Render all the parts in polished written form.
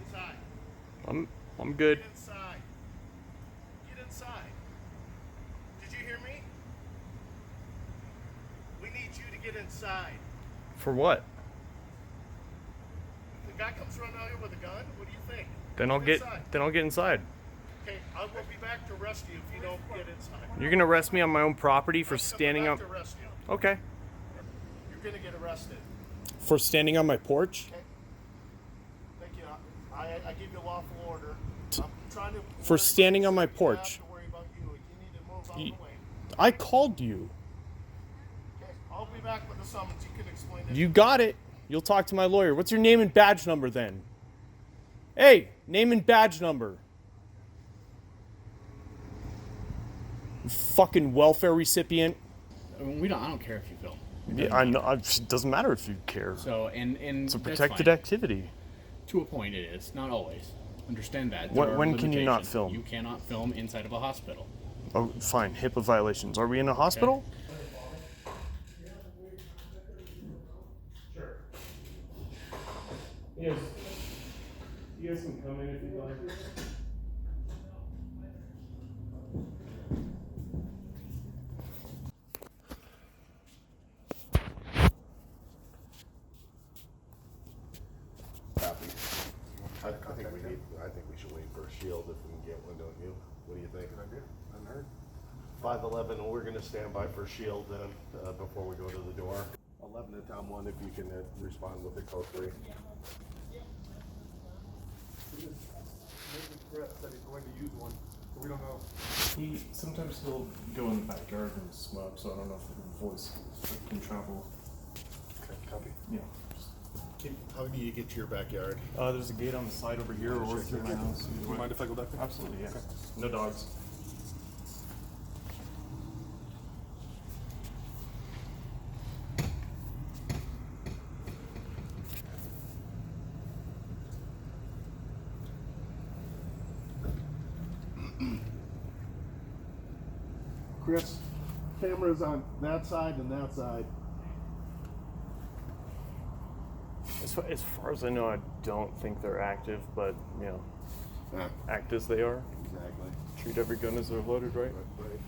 inside. I'm good. Get inside. Get inside. Did you hear me? We need you to get inside. For what? The guy comes running out here with a gun. What do you think? Then I'll get inside. Okay, I will be back to arrest you if you don't get inside. You're gonna arrest me on my own property for standing up. To arrest you. Okay. You're gonna get arrested. For standing on my porch? Okay. Thank you. I give you lawful order. I'm trying to. For standing on my porch. I have to worry about you. You need to move out of the way. I called you. Okay, I'll be back with the summons. You can explain it. You got it. You'll talk to my lawyer. What's your name and badge number then? Hey, name and badge number. You fucking welfare recipient. I mean, I don't care if you film. Yeah, I know. It doesn't matter if you care. So, and It's a that's protected fine. activity. To a point, it is. Not always. Understand that. When can you not film? You cannot film inside of a hospital. Oh, fine. HIPAA violations. Are we in a hospital? Sure. Yes. You guys can come in if you'd like. Copy. I think we should wait for a shield if we can get one, don't you? What do you think? Good idea. I'm heard. 511, we're gonna stand by for a shield then, before we go to the door. 11 to Tom 1, if you can respond with the code 3. Brett said he's going to use one, but we don't know. Sometimes he'll go in the backyard and smoke, so I don't know if the voice can travel. Okay, copy. Yeah. How do you get to your backyard? There's a gate on the side over here, or through my house. Do you mind if I go back there? Absolutely, yeah. No dogs. Chris, cameras on that side and that side. As far as I know, I don't think they're active, but, you know, Ah, act as they are. exactly. Treat every gun as they're loaded, right? Right.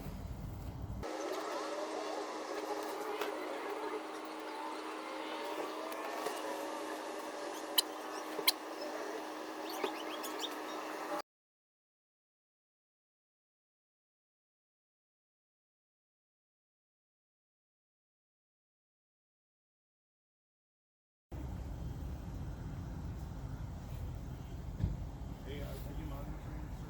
Hey, are you monitoring, sir?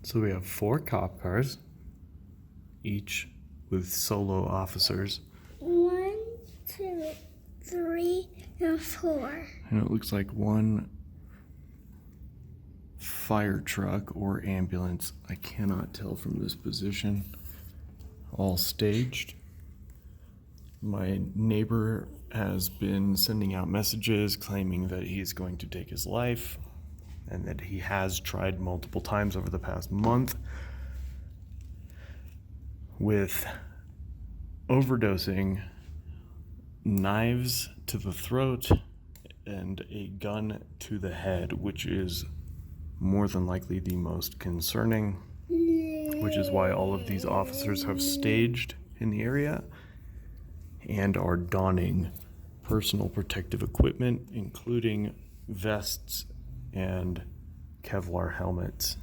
So we have 4 cop cars, each with solo officers. 1, 2, 3, and 4. And it looks like 1 fire truck or ambulance. I cannot tell from this position. All staged. My neighbor has been sending out messages claiming that he's going to take his life and that he has tried multiple times over the past month with overdosing, knives to the throat, and a gun to the head, which is more than likely the most concerning, which is why all of these officers have staged in the area and are donning personal protective equipment, including vests and Kevlar helmets.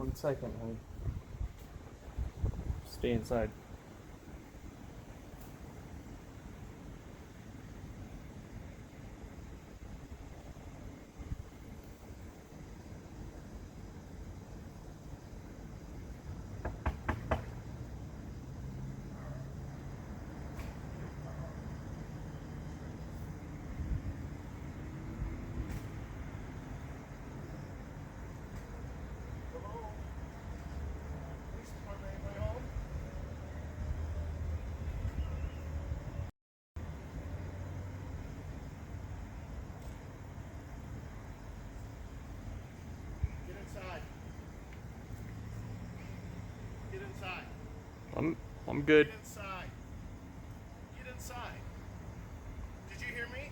1 second, honey. Stay inside. Get inside. I'm good. Get inside. Get inside. Did you hear me?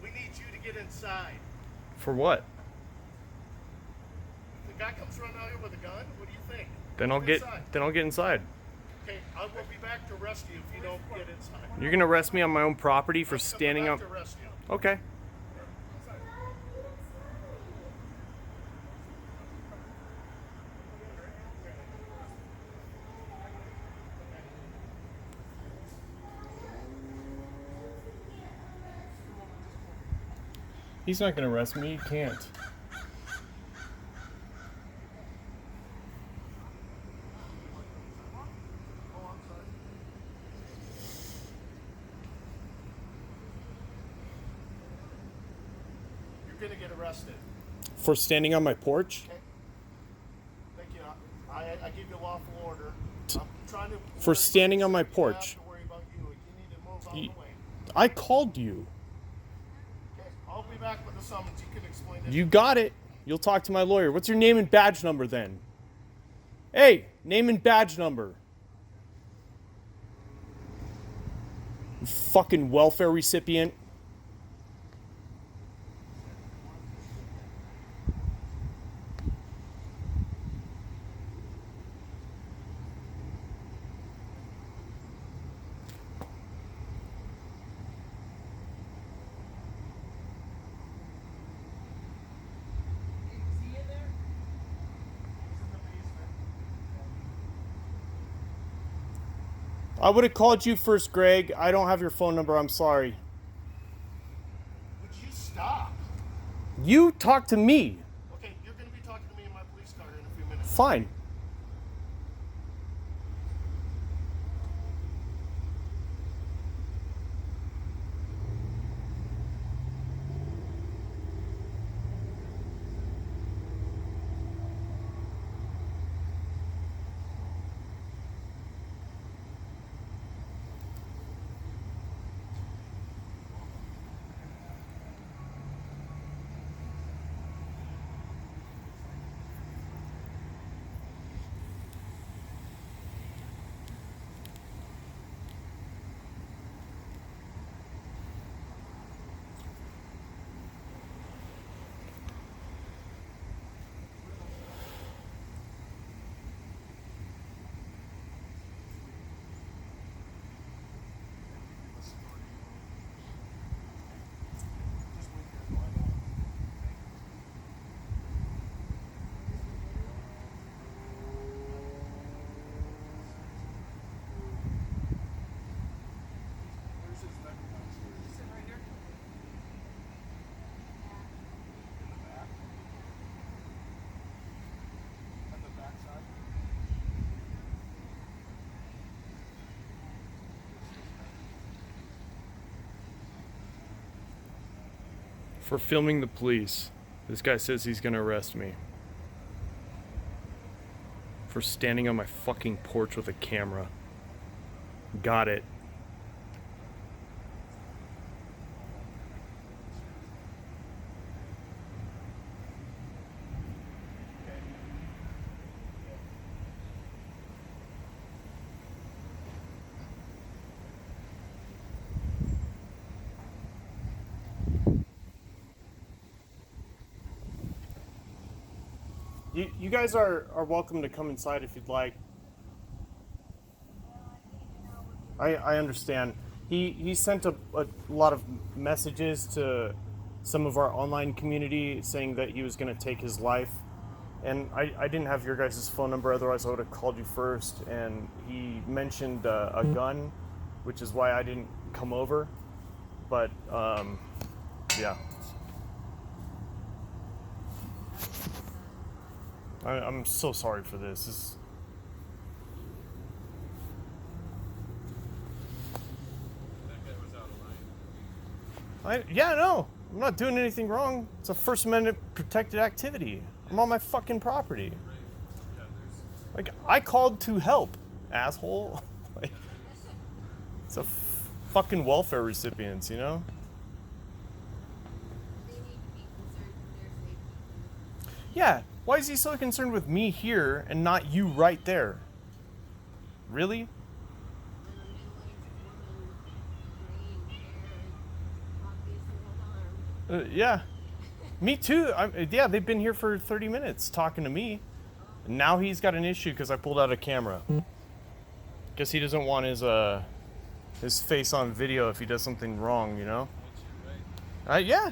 We need you to get inside. For what? The guy comes running out here with a gun. What do you think? Then I'll get inside. Okay, I will be back to arrest you if you don't get inside. You're gonna arrest me on my own property for standing I'm up. back to arrest you. Okay. He's not gonna arrest me. He can't. You're gonna get arrested. For standing on my porch? Okay. Thank you. I give you a lawful order. I'm trying to. For standing on my You porch. have to worry about you. You need to move out of the way. I called you. Okay. I'll be back with the summons. You can explain it. You got it. You'll talk to my lawyer. What's your name and badge number then? Hey, name and badge number. You fucking welfare recipient. I would have called you first, Greg. I don't have your phone number. I'm sorry. Would you stop? You talk to me. Okay, you're going to be talking to me in my police car in a few minutes. Fine. For filming the police. This guy says he's gonna arrest me. For standing on my fucking porch with a camera. Got it. You guys are welcome to come inside if you'd like. I understand. He sent a lot of messages to some of our online community saying that he was going to take his life. And I didn't have your guys' phone number, otherwise I would have called you first. And he mentioned a gun, which is why I didn't come over. But, yeah. I'm so sorry for this. Yeah, no, I'm not doing anything wrong. It's a First Amendment protected activity. I'm on my fucking property. Like, I called to help, asshole. Like, it's a fucking welfare recipients, you know? They need to be concerned with their safety. Yeah, why is he so concerned with me here and not you right there? Really? And a middle-aged woman, gray hair, obviously alarmed. Yeah. Me too. Yeah, they've been here for 30 minutes talking to me. And now he's got an issue because I pulled out a camera. Guess he doesn't want his face on video if he does something wrong, you know? Yeah.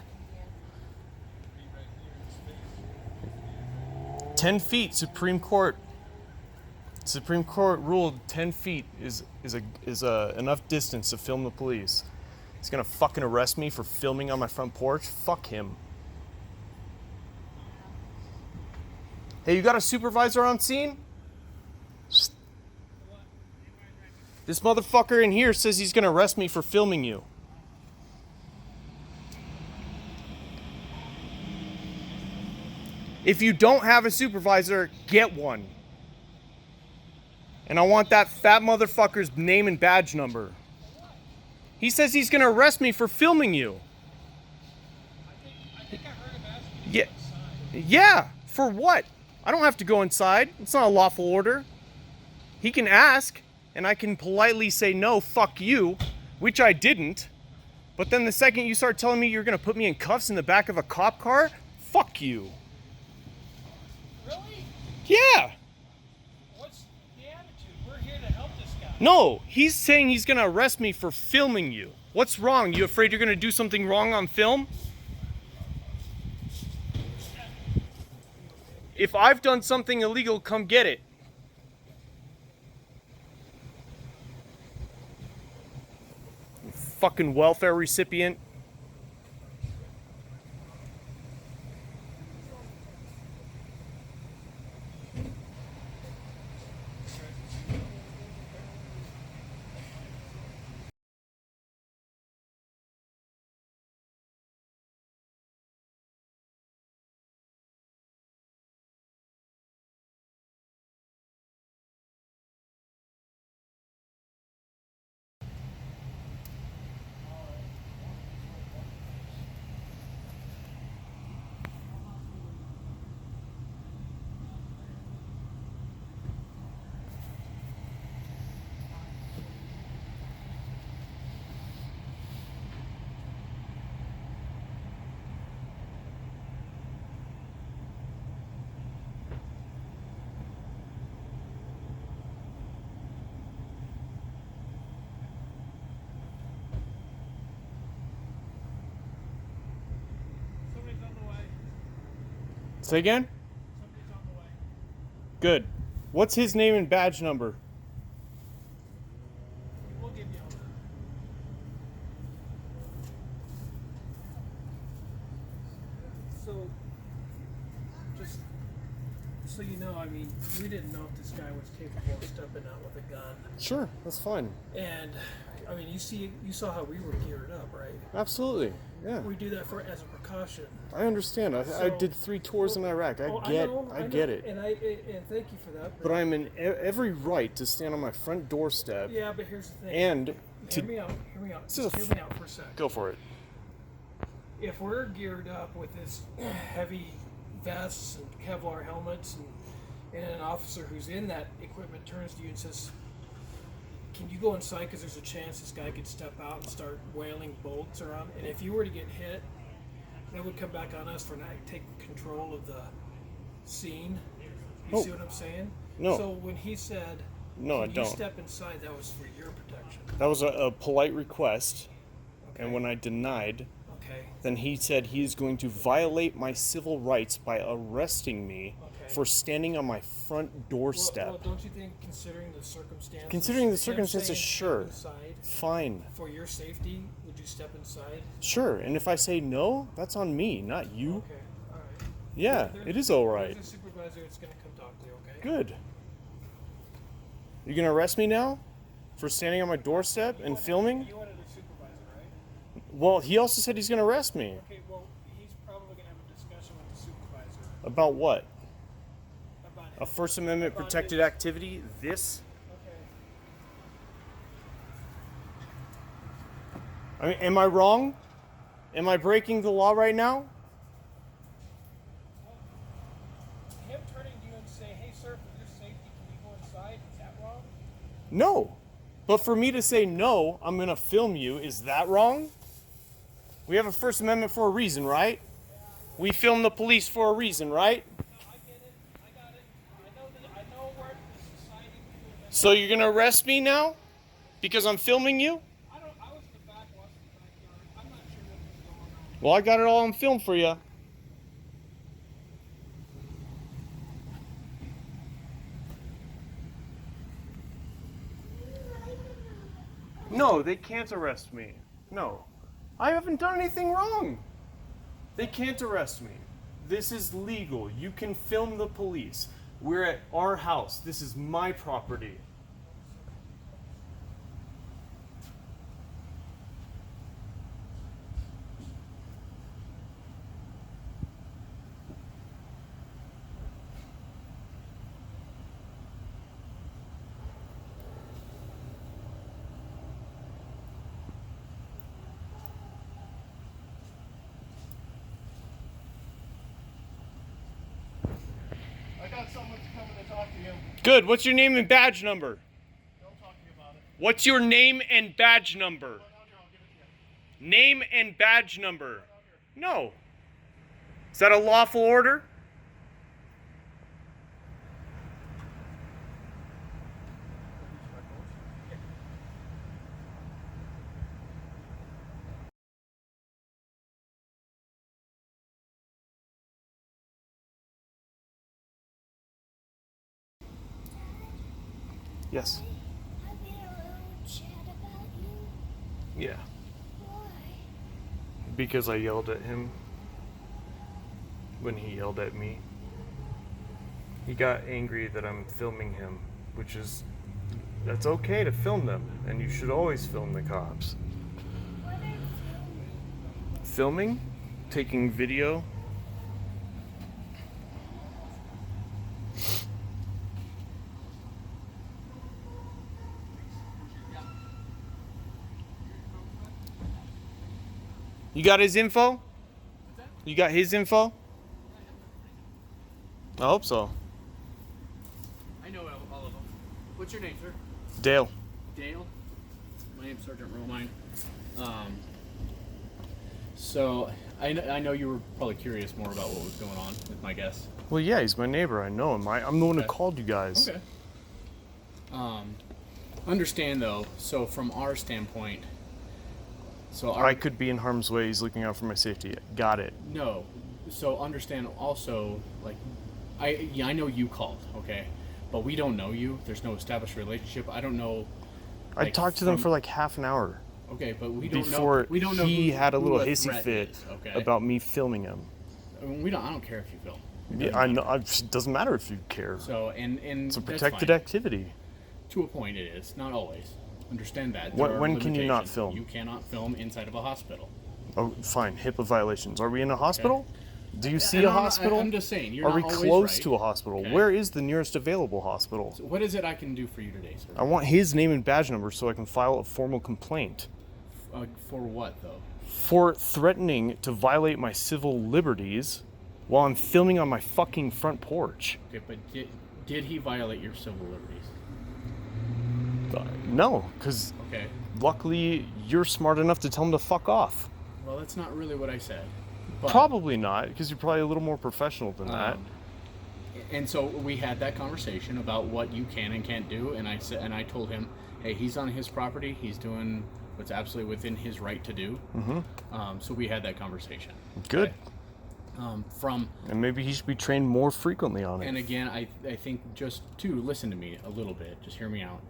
10 feet, Supreme Court. Supreme Court ruled 10 feet is enough distance to film the police. He's gonna fucking arrest me for filming on my front porch? Fuck him. Hey, you got a supervisor on scene? This motherfucker in here says he's gonna arrest me for filming you. If you don't have a supervisor, get one. And I want that fat motherfucker's name and badge number. He says he's gonna arrest me for filming you. I think I heard him ask you to go inside. Yeah, for what? I don't have to go inside. It's not a lawful order. He can ask, and I can politely say no, fuck you, which I didn't. But then the second you start telling me you're gonna put me in cuffs in the back of a cop car, fuck you. Really? Yeah. What's the attitude? We're here to help this guy. No, he's saying he's gonna arrest me for filming you. What's wrong? You afraid you're gonna do something wrong on film? If I've done something illegal, come get it. You fucking welfare recipient. Somebody's on the way. Say again? Somebody's on the way. Good. What's his name and badge number? We'll give you all that. So, just so you know, I mean, we didn't know if this guy was capable of stepping out with a gun. Sure, that's fine. And, I mean, you saw how we were geared up, right? Absolutely. Yeah. We do that as a precaution. I understand. I So- did 3 tours in Iraq. I get it. And thank you for that. But I'm in every right to stand on my front doorstep Yeah, but here's the thing. and to Hear me out. This is a Hear me out for a sec. go for it. If we're geared up with this heavy vests and Kevlar helmets and an officer who's in that equipment turns to you and says, can you go inside because there's a chance this guy could step out and start wailing bolts around, and if you were to get hit, that would come back on us for not taking control of the scene. You see what I'm saying? No. So when he said, No, I can don't. you step inside, that was for your protection. That was a polite request, Okay. and when I denied, Okay. then he said he is going to violate my civil rights by arresting me Okay. for standing on my front doorstep. Well, don't you think, considering the circumstances? Considering the him circumstances, saying sure. step inside, Fine. for your safety, would you step inside? Sure. And if I say no, that's on me, not you. Okay, all right. Yeah, it is all right. There's a supervisor that's going to come talk to you, okay? Good. You gonna arrest me now for standing on my doorstep and filming? You wanted a supervisor, right? Well, he also said he's gonna arrest me. Okay, well, he's probably going to have a discussion with the supervisor About what? about A First Amendment about protected his- activity? This? Okay. I mean, am I wrong? Am I breaking the law right now? Him turning to you and saying, hey, sir, for your safety, can you go inside? Is that wrong? No. But for me to say no, I'm gonna film you, is that wrong? We have a First Amendment for a reason, right? We film the police for a reason, right? No, I get it. I got it. I know where the society people. So you're gonna arrest me now? Because I'm filming you? I was in the back watching the backyard. I'm not sure what was going on. Well, I got it all on film for you. No, they can't arrest me. No. I haven't done anything wrong. They can't arrest me. This is legal. You can film the police. We're at our house. This is my property. I got someone coming to talk to you. Good. What's your name and badge number? Don't talk to me about it. What's your name and badge number? Down here, I'll give it to you. Name and badge number. No. Is that a lawful order? Yes. I've been a little chat about you. Yeah. Why? Because I yelled at him when he yelled at me. He got angry that I'm filming him, which is, that's okay to film them, and you should always film the cops. What are you filming? Filming? Taking video? You got his info? You got his info? I hope so. I know all of them. What's your name, sir? Dale. Dale. My name's Sergeant Romine. So I know you were probably curious more about what was going on with my guest. Well, yeah, he's my neighbor. I know him. I'm the one who Okay. called you guys. Okay. Understand though. So from our standpoint, so our I could be in harm's way. He's looking out for my safety. Got it. no. So understand also, like, I know you called, okay, but we don't know you. There's no established relationship. I don't know. I like, talked to them from- for like half an hour Okay, but we don't before know. We don't know. he who, had a who little a hissy threat fit is, okay? about me filming him. I mean, we don't. I don't care if you film. It Yeah, doesn't I know. matter. It doesn't matter if you care. So and It's a that's protected fine. activity. To a point, it is not always. Understand that. When- There are when can you not limitations. film? You cannot film inside of a hospital. Oh, fine. HIPAA violations. Are we in a hospital? Do you see And a I'm- hospital? I'm just saying. You're Are not we always close right. to a hospital? Okay. Where is the nearest available hospital? So what is it I can do for you today, sir? I want his name and badge number so I can file a formal complaint For what though? for threatening to violate my civil liberties while I'm filming on my fucking front porch. Okay, but did he violate your civil liberties? No, because Okay. luckily you're smart enough to tell him to fuck off. Well, that's not really what I said. But, Probably not, because you're probably a little more professional than that. And so we had that conversation about what you can and can't do, and I said, and I told him, hey, he's on his property. He's doing what's absolutely within his right to do. Mm-hmm. So we had that conversation. Good. And maybe he should be trained more frequently on it. And again, I think just to listen to me a little bit, just hear me out.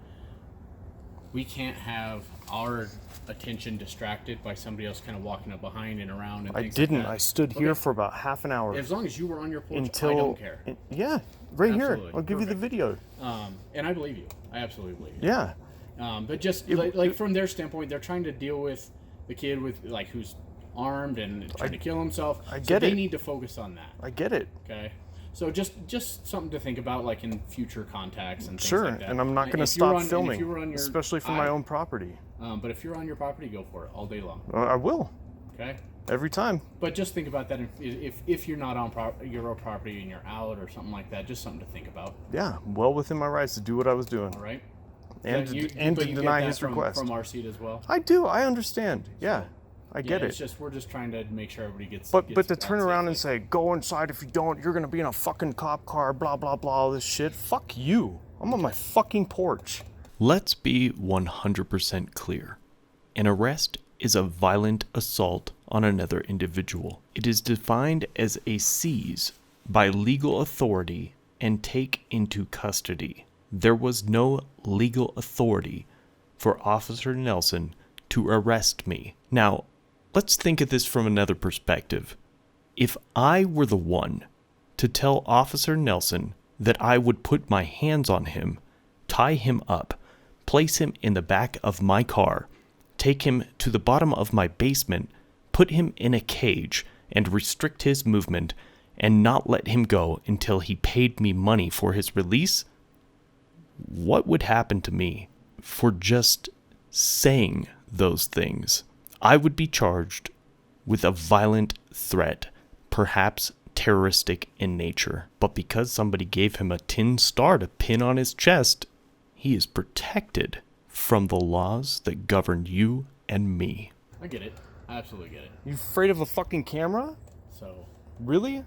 We can't have our attention distracted by somebody else kind of walking up behind and around and I things didn't. like that. I stood here for about half an hour. As long as you were on your porch, Until I don't care. Yeah, right Absolutely. here. I'll give you the video. And I believe you. I absolutely believe you. Yeah. But just like from their standpoint, they're trying to deal with the kid with like who's armed and trying to kill himself. I so get they it. need to focus on that. I get it. Okay. So just something to think about, like in future contacts and things Sure, like that. and I'm not going to If you were stop on- and filming, if you were on your- especially for my own property. But if you're on your property, go for it all day long. I will, Okay. every time. But just think about that if you're not on your own property and you're out or something like that. Just something to think about. Yeah, well within my rights to do what I was doing. All right. And But to you get deny that his request. from our seat as well. I do, I understand. Yeah, I get It's it. just we're just trying to make sure everybody gets. But gets to out turn around and safely. say, go inside, if you don't, you're gonna be in a fucking cop car, blah, blah, blah, all this shit. Fuck you. I'm on my fucking porch. Let's be 100% clear. An arrest is a violent assault on another individual. It is defined as a seize by legal authority and take into custody. There was no legal authority for Officer Nelson to arrest me. Now, let's think of this from another perspective. If I were the one to tell Officer Nelson that I would put my hands on him, tie him up, place him in the back of my car, take him to the bottom of my basement, put him in a cage, and restrict his movement, and not let him go until he paid me money for his release, what would happen to me for just saying those things? I would be charged with a violent threat, perhaps terroristic in nature. But because somebody gave him a tin star to pin on his chest, he is protected from the laws that govern you and me. I get it. I absolutely get it. You afraid of a fucking camera? So, Really?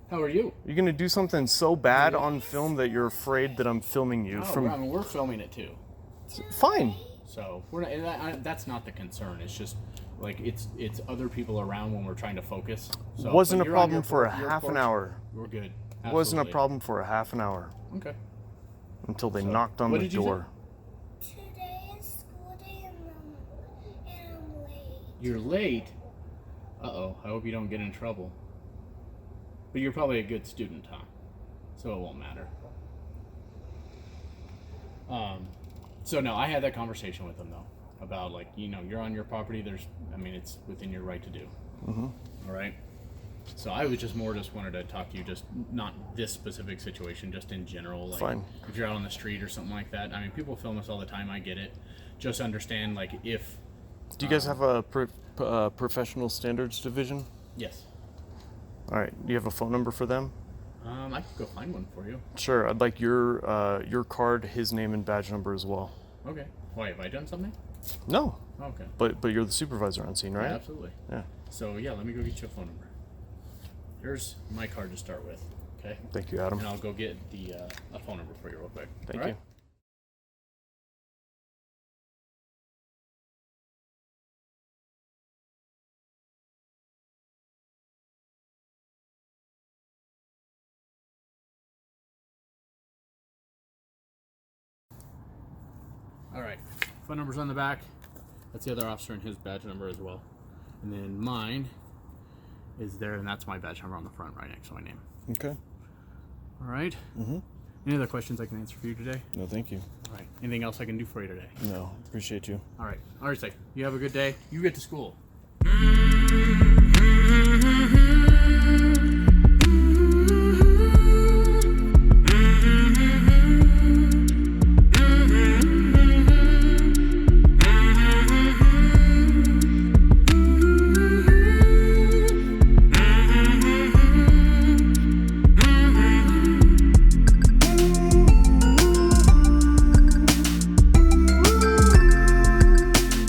how are you? You're gonna do something so bad on film that you're afraid that I'm filming you Oh, I mean, we're filming it too. Fine. So we're not, and that's not the concern. It's just like it's other people around when we're trying to focus. So, Wasn't but a you're on problem your for a your half an porch, hour. We're good. Wasn't a Absolutely. problem for a half an hour Okay. until they So, knocked on what the did you say? door. Today is school day and I'm late. You're late. Uh-oh. I hope you don't get in trouble. But you're probably a good student, huh? So it won't matter. So no, I had that conversation with them though about like, you're on your property. It's within your right to do. Mm-hmm. All right. So I was just wanted to talk to you, just not this specific situation, just in general. Like Fine. if you're out on the street or something like that. I mean, people film us all the time. I get it. Just understand, like, if. Do you guys have a professional standards division? Yes. All right. Do you have a phone number for them? I could go find one for you. Sure. I'd like your card, his name and badge number as well. Okay. Why, have I done something? No, Okay. but you're the supervisor on scene, right? Yeah, absolutely. Yeah. So yeah, let me go get you a phone number. Here's my card to start with. Okay. Thank you, Adam. And I'll go get a phone number for you real quick. Thank All you. right? All right, phone number's on the back. That's the other officer and his badge number as well. And then mine is there, and that's my badge number on the front right next to my name. Okay. All right. Mm-hmm. Any other questions I can answer for you today? No, thank you. All right. Anything else I can do for you today? No, appreciate you. All right. All right, say. You have a good day. You get to school. Mm-hmm.